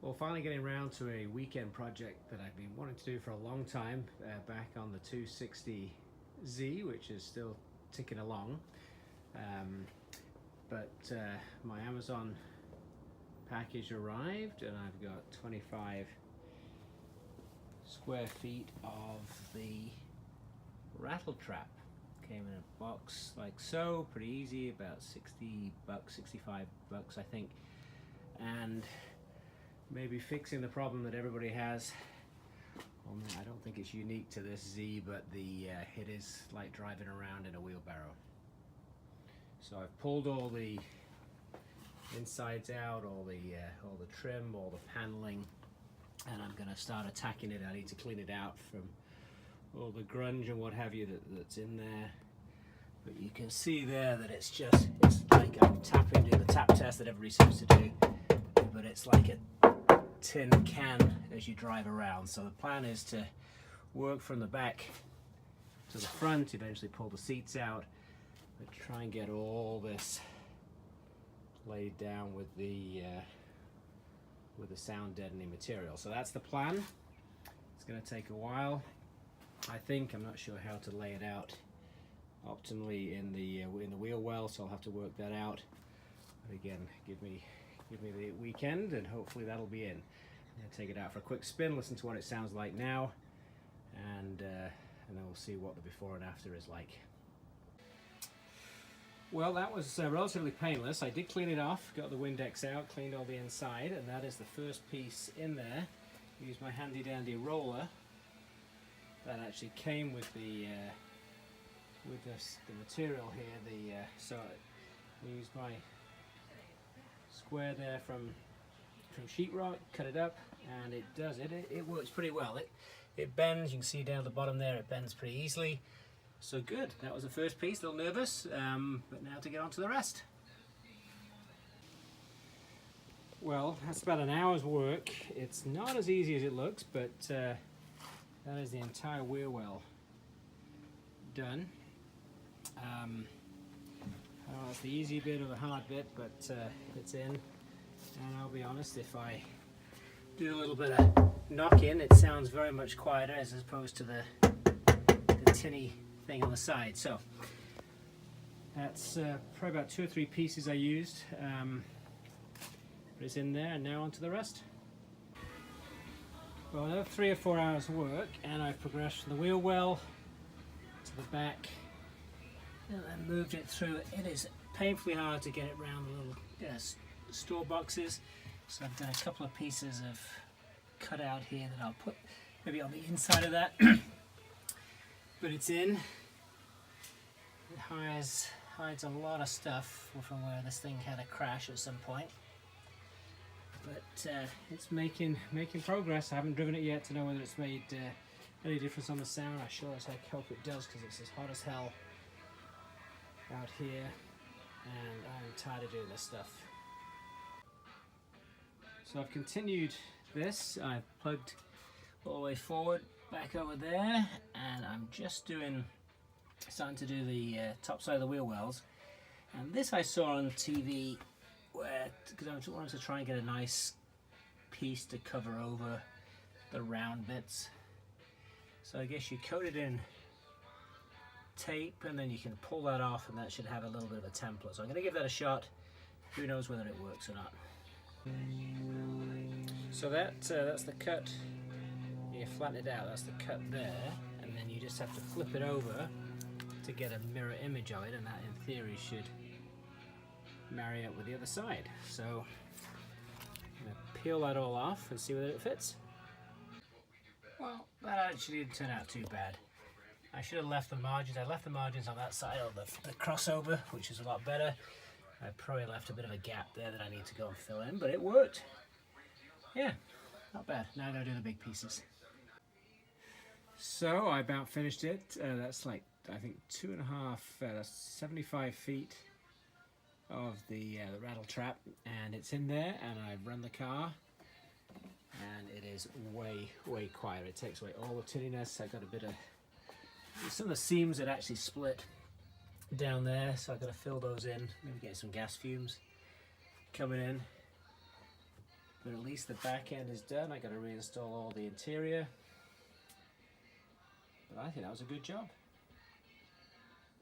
Well, finally getting around to a weekend project that I've been wanting to do for a long time, back on the 260Z, which is still ticking along. But my Amazon package arrived and I've got 25 square feet of the Rattletrap. Came in a box like so, pretty easy, about 60 bucks, 65 bucks I think. And maybe fixing the problem that everybody has. Well, I don't think it's unique to this Z, but it is like driving around in a wheelbarrow. So I've pulled all the insides out, all the trim, all the paneling, and I'm going to start attacking it. I need to clean it out from all the grunge and what have you that's in there. But you can see there that it's like I'm tapping, doing the tap test that everybody seems to do, but it's like a tin can as you drive around. So the plan is to work from the back to the front, eventually pull the seats out, but try and get all this laid down with the sound deadening material. So that's the plan. It's going to take a while, I think. I'm not sure how to lay it out optimally in the wheel well, so I'll have to work that out. But again, give me the weekend and hopefully that'll be in. I'm going to take it out for a quick spin, listen to what it sounds like now, and then we'll see what the before and after is like. Well, that was relatively painless. I did clean it off, got the Windex out, cleaned all the inside, and that is the first piece in there. Used my handy dandy roller that actually came with the material here. So I used my square there from sheetrock, cut it up, and it works pretty well. It bends. You can see down the bottom there, it bends pretty easily. So good. That was the first piece. A little nervous, but now to get on to the rest. Well, that's about an hour's work. It's not as easy as it looks, but that is the entire wheel well done. I don't know, it's the easy bit or the hard bit, but it's in. And I'll be honest, if I do a little bit of knock-in, it sounds very much quieter as opposed to the tinny thing on the side. So that's probably about 2 or 3 pieces I used, but it's in there, and now on to the rest. Well, another 3 or 4 hours of work, and I've progressed from the wheel well to the back and then moved it through. It is painfully hard to get it around the little store boxes, so I've done a couple of pieces of cut out here that I'll put maybe on the inside of that. But it's in. It hides a lot of stuff from where this thing had a crash at some point. But it's making progress. I haven't driven it yet to know whether it's made any difference on the sound. I sure as heck hope it does, because it's as hot as hell out here, and I'm tired of doing this stuff. So I've continued this. I've plugged all the way forward, back over there, and I'm just starting to do the top side of the wheel wells. And this I saw on TV, because I wanted to try and get a nice piece to cover over the round bits. So I guess you coat it in tape, and then you can pull that off, and that should have a little bit of a template. So I'm going to give that a shot. Who knows whether it works or not. So that's the cut. You flatten it out, that's the cut there, and then you just have to flip it over to get a mirror image of it, and that in theory should marry up with the other side. So I'm going to peel that all off and see whether it fits. Well, that actually didn't turn out too bad. I should have left the margins. I left the margins on that side of the crossover, which is a lot better. I probably left a bit of a gap there that I need to go and fill in, but it worked. Yeah, not bad. Now I'm going to do the big pieces. So I about finished it. That's like, I think 2.5, that's 75 feet of the Rattletrap, and it's in there, and I've run the car, and it is way quieter. It takes away all the tinniness. I got a bit of some of the seams that actually split down there, so I've got to fill those in, maybe get some gas fumes coming in. But at least the back end is done. I got to reinstall all the interior. But I think that was a good job.